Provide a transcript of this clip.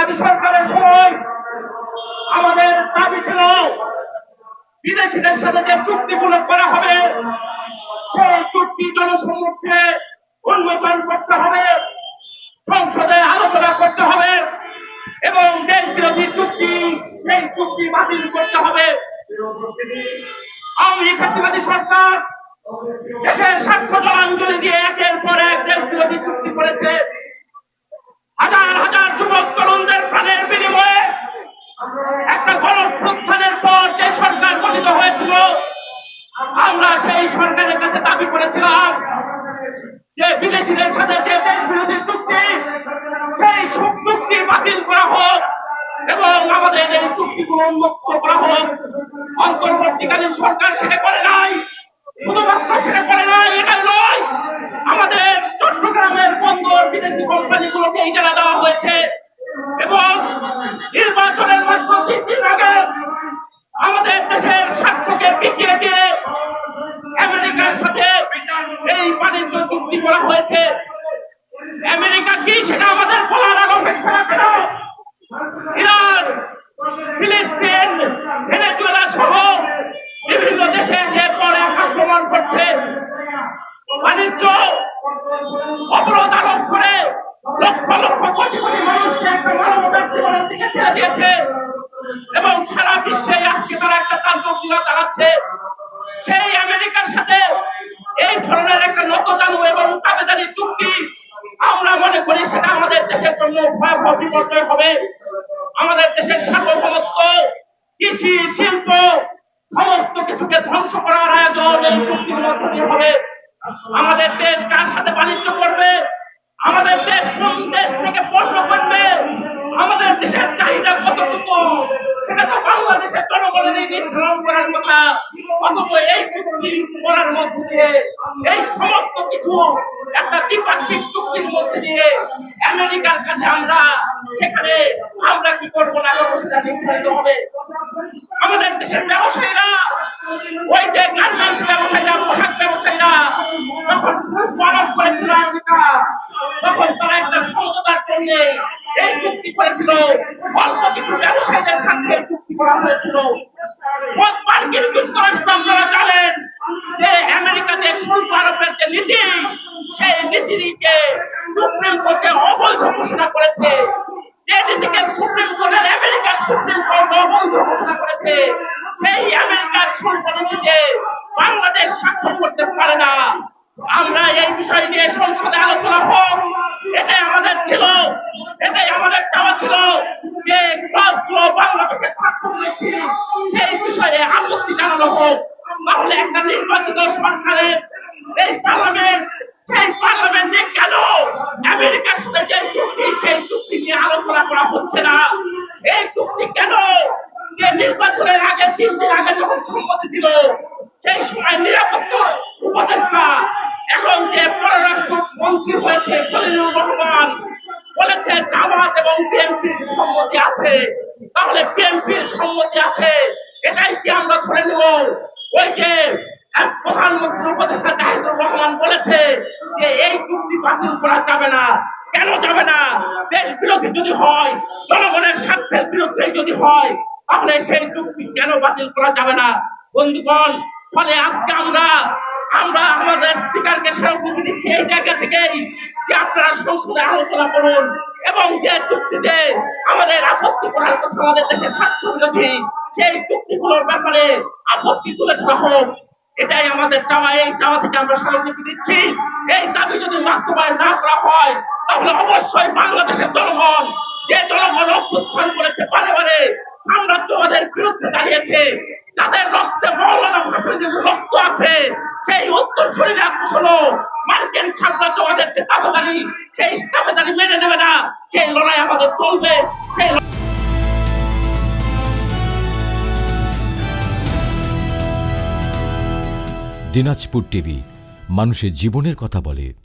ফ্যাসিবাদী সরকারের সময় আমাদের দাবি ছিল বিদেশিদের সাথে যে চুক্তিগুলো করা হবে সেই চুক্তি জনসম্মুখে উন্মোচন করতে হবে, সংসদে আলোচনা করতে হবে এবং দেশ বিরোধী চুক্তি সেই চুক্তি বাতিল করতে হবে। আওয়ামী লীগ ফ্যাসিবাদী সরকার দেশের স্বার্থ জলাঞ্জলি দিয়ে একের পর এক দেশ বিরোধী চুক্তি করেছে। হাজার হাজার যুবক তরুণদের প্রাণের বিনিময়ে একটা গণঅভ্যুত্থানের পর যে সরকার গঠিত হয়েছিল, আমরা সেই সরকারের কাছে দাবি করেছিলাম যে বিদেশিদের সাথে যে দেশ বিরোধী চুক্তি সেই চুক্তি বাতিল করা হোক এবং আমাদের এই চুক্তিগুলো উন্মুক্ত করা হোক। অন্তর্বর্তীকালীন সরকার সেটা করে নাই, শুধুমাত্র সেটা করে নাই এটা নয়, আমাদের চট্টগ্রামের বন্দর বিদেশি কোম্পানিগুলোকে ইজারা দেওয়া হয়েছে এবং নির্বাচনের মাত্র 3 দিন আগে আমাদের দেশের স্বার্থকে বিকিয়ে দিয়ে আমেরিকার সাথে এই বাণিজ্য চুক্তি করা হয়েছে। আমেরিকা কি সেটা আমাদের বলার আগে অপেক্ষা রাখে না। ইরান, ফিলিস্তিন, ভেনেজুয়েলা সহ বিভিন্ন দেশে এরপর আক্রমণ করছে, বাণিজ্য অবরোধ আরোপ করে লক্ষ লক্ষ কোটি কোটি মানুষকে একটা মানবতার জীবনের দিকে ঠেলে দিয়েছে এবং সারা বিশ্বে আজকে তারা একটা তান্ত্রিকতা চালাচ্ছে। সেই আমেরিকার সাথে এই ধরনের একটা নতজানু এবং দাবেদারি চুক্তি আমরা মনে করি সেটা আমাদের দেশের জন্য ভয়াবহ বিপর্যয় হবে। আমাদের দেশের সার্বভৌমত্ব, কৃষি, শিল্প সমস্ত কিছুকে ধ্বংস করার আয়োজন এই চুক্তির মধ্য দিয়ে হবে। আমাদের দেশ কার সাথে বাণিজ্য করবে, আমাদের দেশ কোন দেশ থেকে পণ্য করবে, আমাদের দেশের চাহিদা কতটুকু সেটা তো বাংলাদেশের জনগণেরই নির্ধারণ করার কথা। অথচ এই চুক্তি করার মধ্য দিয়ে এই সমস্ত কিছু একটা দ্বিপাক্ষিক চুক্তির মধ্যে দিয়ে আমেরিকার কাছে আমরা সেখানে আমরা কি করবো না করবো সেটা নির্ধারিত হবে। আমাদের দেশের ব্যবসায়ীরা, ওই যে গার্মেন্টস ব্যবসায়ীরা, পোশাক ব্যবসায়ীরা যখন আরোপ করেছিল আমেরিকা, তখন তারা একটা সমঝোতার জন্য এই চুক্তি করেছিল। অল্প কিছু ব্যবসায়ীদের সাথে চুক্তি করা হয়েছিল। মার্কিন যুক্তরাষ্ট্র আপনারা জানেন যে আমেরিকাতে শুল্ক আরোপের যে নীতি, সেই নীতিকে সুপ্রিম কোর্টে অবৈধ ঘোষণা করেছে। যে নীতিকে সুপ্রিম কোর্টের আমেরিকার সুপ্রিম কোর্ট অবৈধ ঘোষণা করেছে, সেই আমেরিকার শুল্ক নীতিতে বাংলাদেশ স্বাক্ষর করতে পারে না। আমরা এই বিষয় নিয়ে সংসদে আলোচনা হোক, এটাই আমাদের ছিল, এটাই আমাদের চাওয়া ছিল যে বাংলাদেশের স্বাক্ষর নীতি সেই বিষয়ে আপত্তি জানানো হোক। তাহলে একটা নির্বাচিত সরকারের এই পার্লামেন্ট, সেই পার্লামেন্টে কেন আমেরিকার সাথে যে চুক্তি সেই চুক্তি নিয়ে আলোচনা করা হচ্ছে না? এই চুক্তি কেন যে নির্বাচনের আগে 3 দিন আগে যখন সম্মতি দিল, সেই সময় নিরাপত্তা উপদেষ্টা এখন যে পররাষ্ট্র মন্ত্রী হয়েছে খলিলুর রহমান বলেছে জামাত এবং বিএনপির সম্মতি আছে। তাহলে বিএনপির সম্মতি আছে এটাই কি আমরা ধরে নেব? ওই যে প্রধানমন্ত্রী উপদেষ্টা জাহিদুর রহমান বলেছে যে এই চুক্তি বাতিল করা যাবে না। কেন যাবে না? দেশ বিরোধী যদি হয়, জনগণের স্বার্থের বিরুদ্ধে যদি হয়, তাহলে সেই চুক্তি কেন বাতিল করা যাবে না? বন্ধুগণ, ফলে আজকে আমরা আমাদের স্পিকারকে স্বীকৃতি দিচ্ছি এই জায়গা থেকেই যে আপনারা সংসদে আলোচনা করুন এবং যে চুক্তিতে আমাদের আপত্তি করার কথা, আমাদের দেশের স্বার্থ বিরোধী সেই চুক্তিগুলোর ব্যাপারে আপত্তি তুলে ধরা হোক। এটাই আমাদের চাওয়া। এই চাওয়া থেকে আমরা স্বীকৃতি দিচ্ছি। এই দাবি যদি বাস্তবায়ন না করা হয়, তাহলে অবশ্যই বাংলাদেশের জনগণ, যে জনগণ অভ্যুত্থান করেছে, বারে বারে সাম্রাজ্যবাদের বিরুদ্ধে দাঁড়িয়েছে, যাদের রক্তে মৌলানা ভাসানীর রক্ত আছে, সেই উত্তরসূরিরা কখনো মার্কিন সাম্রাজ্যবাদেরকে সেই দাবেদারি মেনে নেবে না। সেই লড়াই আমাদের চলবে। সেই দিনাজপুর টিভি, মানুষের জীবনের কথা বলে।